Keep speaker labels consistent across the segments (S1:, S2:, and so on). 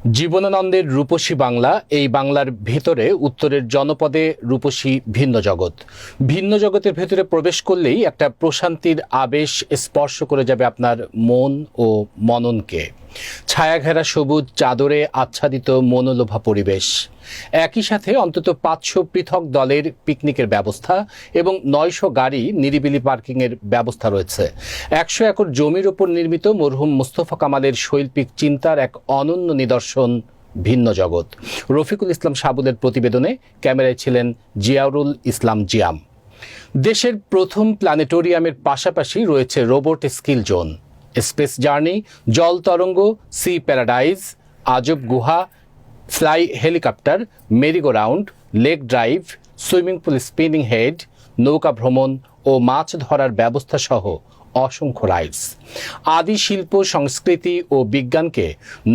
S1: জীবনানন্দের রূপসী বাংলা, এই বাংলার ভেতরে উত্তরের জনপদে রূপসী ভিন্ন জগৎ। ভিন্ন জগতের ভেতরে প্রবেশ করলেই একটা প্রশান্তির আবেশ স্পর্শ করে যাবে আপনার মন ও মননকে। ছায়াঘেরা সবুজ চাদরে আচ্ছাদিত মনোলোভা পরিবেশ, একই সাথে অন্তত 500 পৃথক দলের পিকনিকের ব্যবস্থা এবং 900 গাড়ি নিরিবিলি পার্কিংয়ের ব্যবস্থা রয়েছে। 100 একর জমির ওপর নির্মিত মরহুম মোস্তফা কামালের শৈল্পিক চিন্তার এক অনন্য নিদর্শন ভিন্ন জগৎ। রফিকুল ইসলাম সাবুলের প্রতিবেদনে ক্যামেরায় ছিলেন জিয়াউরুল ইসলাম জিয়াম। দেশের প্রথম প্ল্যানেটোরিয়ামের পাশাপাশি রয়েছে robot skill zone, space journey, জল তরঙ্গ, সি প্যারাডাইজ, আজব গুহা, fly helicopter, merry go round, lake drive, swimming pool, spinning head, নৌকা ভ্রমণ ও মাছ ধরার ব্যবস্থা সহ অসংখ্য রাইডস। আদি শিল্প, সংস্কৃতি ও বিজ্ঞানকে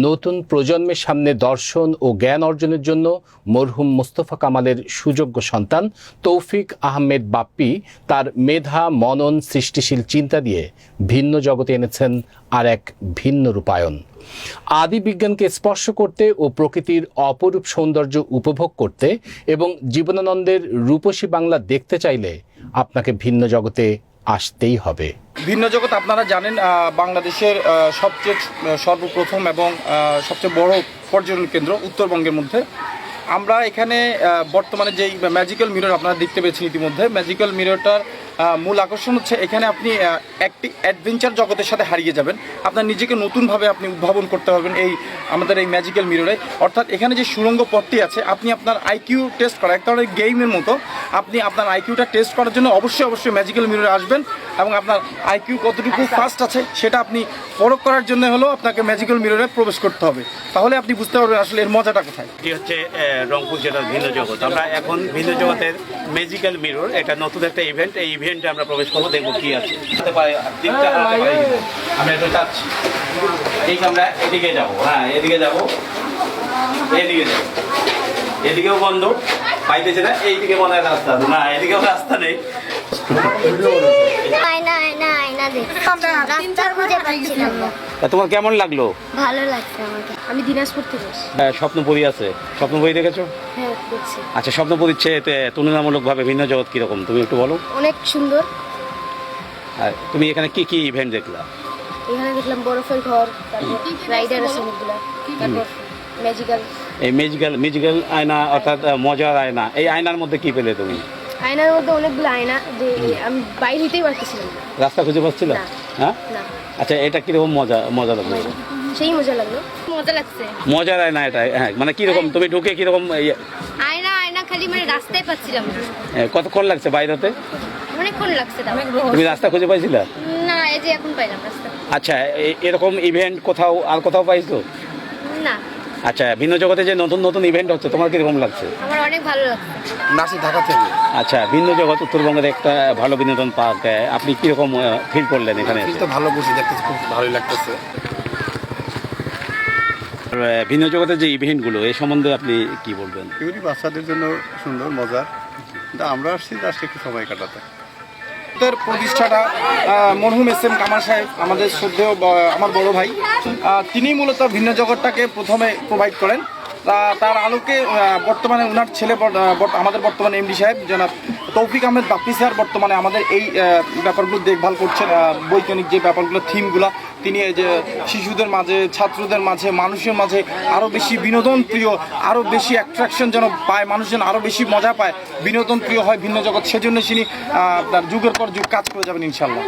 S1: নতুন প্রজন্মের সামনে দর্শন ও জ্ঞান অর্জনের জন্য মরহুম মোস্তফা কামালের সুযোগ্য সন্তান তৌফিক আহমেদ বাপ্পি তার মেধা, মনন, সৃষ্টিশীল চিন্তা দিয়ে ভিন্ন জগতে এনেছেন আর এক ভিন্ন রূপায়ণ। আদি বিজ্ঞানকে স্পর্শ করতে ও প্রকৃতির অপরূপ সৌন্দর্য উপভোগ করতে এবং জীবনানন্দের রূপসী বাংলা দেখতে চাইলে আপনাকে ভিন্ন জগতে আসতেই হবে।
S2: ভিন্ন জগৎ আপনারা জানেন বাংলাদেশের সবচেয়ে সর্বপ্রথম এবং সবচেয়ে বড় পর্যটন কেন্দ্র উত্তরবঙ্গের মধ্যে। আমরা এখানে বর্তমানে যেই ম্যাজিক্যাল মিরর আপনারা দেখতে পেয়েছেন ইতিমধ্যে, ম্যাজিক্যাল মিররটার মূল আকর্ষণ হচ্ছে এখানে আপনি একটি অ্যাডভেঞ্চার জগতের সাথে হারিয়ে যাবেন। আপনার নিজেকে নতুনভাবে আপনি উদ্ভাবন করতে পারবেন আমাদের এই ম্যাজিক্যাল মিররে। অর্থাৎ এখানে যে সুড়ঙ্গ পথটি আছে, আপনি আপনার আইকিউ টেস্ট করা, এক ধরনের গেমের মতো। আপনি আপনার আইকিউটা টেস্ট করার জন্য অবশ্যই ম্যাজিক্যাল মিররে আসবেন এবং আপনার আইকিউ কতটুকু ফাস্ট আছে সেটা আপনি পরখ করার জন্য হলেও আপনাকে ম্যাজিক্যাল মিররে প্রবেশ করতে হবে। তাহলে আপনি বুঝতে পারবেন আসলে এর মজাটা কোথায়।
S3: এটি হচ্ছে রংপুর জেলার ভিন্ন জগৎ। আমরা এখন ভিন্ন জগতের ম্যাজিক্যাল মিরর, এটা নতুন একটা ইভেন্ট। এই ইভেন্টে আমরা প্রবেশ করবো, দেখবো কি আছে। আমরা একটু যাচ্ছি, এই আমরা এদিকে যাবো, হ্যাঁ এদিকে যাবো, এদিকেও বন্ধ পাইতেছে না, এইদিকে মনে হয় রাস্তা না, এদিকেও রাস্তা নেই। তোমার কেমন লাগলো?
S4: ভালো লাগছে আমাকে। আমি দিনাজপুর থেকে এসেছি।
S3: স্বপ্নপুরী আছে, স্বপ্নপুরী দেখেছো?
S4: হ্যাঁ দেখছি।
S3: আচ্ছা, স্বপ্নপুরীর চেয়ে তুলনামূলকভাবে ভিন্ন জগৎ কিরকম তুমি একটু বলো।
S4: অনেক সুন্দর।
S3: আর তুমি এখানে কি কি ইভেন্ট দেখলা?
S4: এখানে দেখলাম বরফের ঘর, তারপর রাইডার আছে অনেকগুলা, তারপর ম্যাজিক্যাল।
S3: এই ম্যাজিক্যাল আয়না, অর্থাৎ মজার আয়না। এই আয়নার মধ্যে কি পেলে তুমি?
S4: আয়নার মধ্যে অনেকগুলো আয়না, যে আমি বাইরে হইতেই পারতেছিলাম না,
S3: রাস্তা খুঁজে পাচ্ছিল
S4: না।
S3: হ্যাঁ
S4: না।
S3: আচ্ছা, এটা কিরকম মজা লাগলো?
S4: সেই মজা লাগলো, মজা লাগছে।
S3: মজার আয়না এটা, হ্যাঁ মানে কিরকম তুমি ঢুকে কিরকম
S4: আয়না খালি মানে রাস্তায় পাচ্ছিলাম না।
S3: কতক্ষণ লাগছে বাইরেতে?
S4: অনেকক্ষণ লাগছে।
S3: তুমি রাস্তা খুঁজে পাইছিলা?
S4: না, এই যে এখন পাইলাম রাস্তা।
S3: আচ্ছা, এরকম ইভেন্ট কোথাও পাইছো?
S4: না।
S3: আচ্ছা, ভিন্ন জগতে যে নতুন ইভেন্ট হচ্ছে, তোমার কিরকম লাগছে?
S4: আমার অনেক ভালো লাগছে।
S2: নাসি ঢাকা থেকে।
S3: আচ্ছা, ভিন্ন জগৎ উত্তরবঙ্গের একটা ভালো বিনোদন পার্ক। আপনি কিরকম ফিল করলেন এখানে?
S2: তো ভালো বসে দেখতেছি, খুব ভালোই লাগতেছে।
S3: ভিন্ন জগতের যে ইভেন্টগুলো, এই সম্বন্ধে আপনি কি বলবেন?
S5: এগুলি বাচ্চাদের জন্য সুন্দর, মজার। আমরা আসছি জাস্ট একটু সময় কাটাতে।
S2: প্রতিষ্ঠাটা মরহুম এস এম কামাল সাহেব, আমাদের শ্রদ্ধেয় আমার বড় ভাই, তিনি মূলত ভিন্ন জগৎটাকে প্রথমে প্রোভাইড করেন। তার আলোকে বর্তমানে ওনার ছেলে, আমাদের বর্তমানে এমডি সাহেব জনাব তৌফিক আহমেদ বাপ্পি স্যার বর্তমানে আমাদের এই ব্যাপারগুলো দেখভাল করছেন। বৈজ্ঞানিক যে ব্যাপারগুলো, থিমগুলো তিনি এই যে শিশুদের মাঝে, ছাত্রদের মাঝে, মানুষের মাঝে আরও বেশি বিনোদন প্রিয়, আরও বেশি অ্যাট্রাকশন যেন পায়, মানুষজন আরও বেশি মজা পায়, বিনোদন প্রিয় হয় ভিন্ন জগৎ। সেজন্য তিনি তার যুগের পর যুগ কাজ করে যাবেন ইনশাল্লাহ।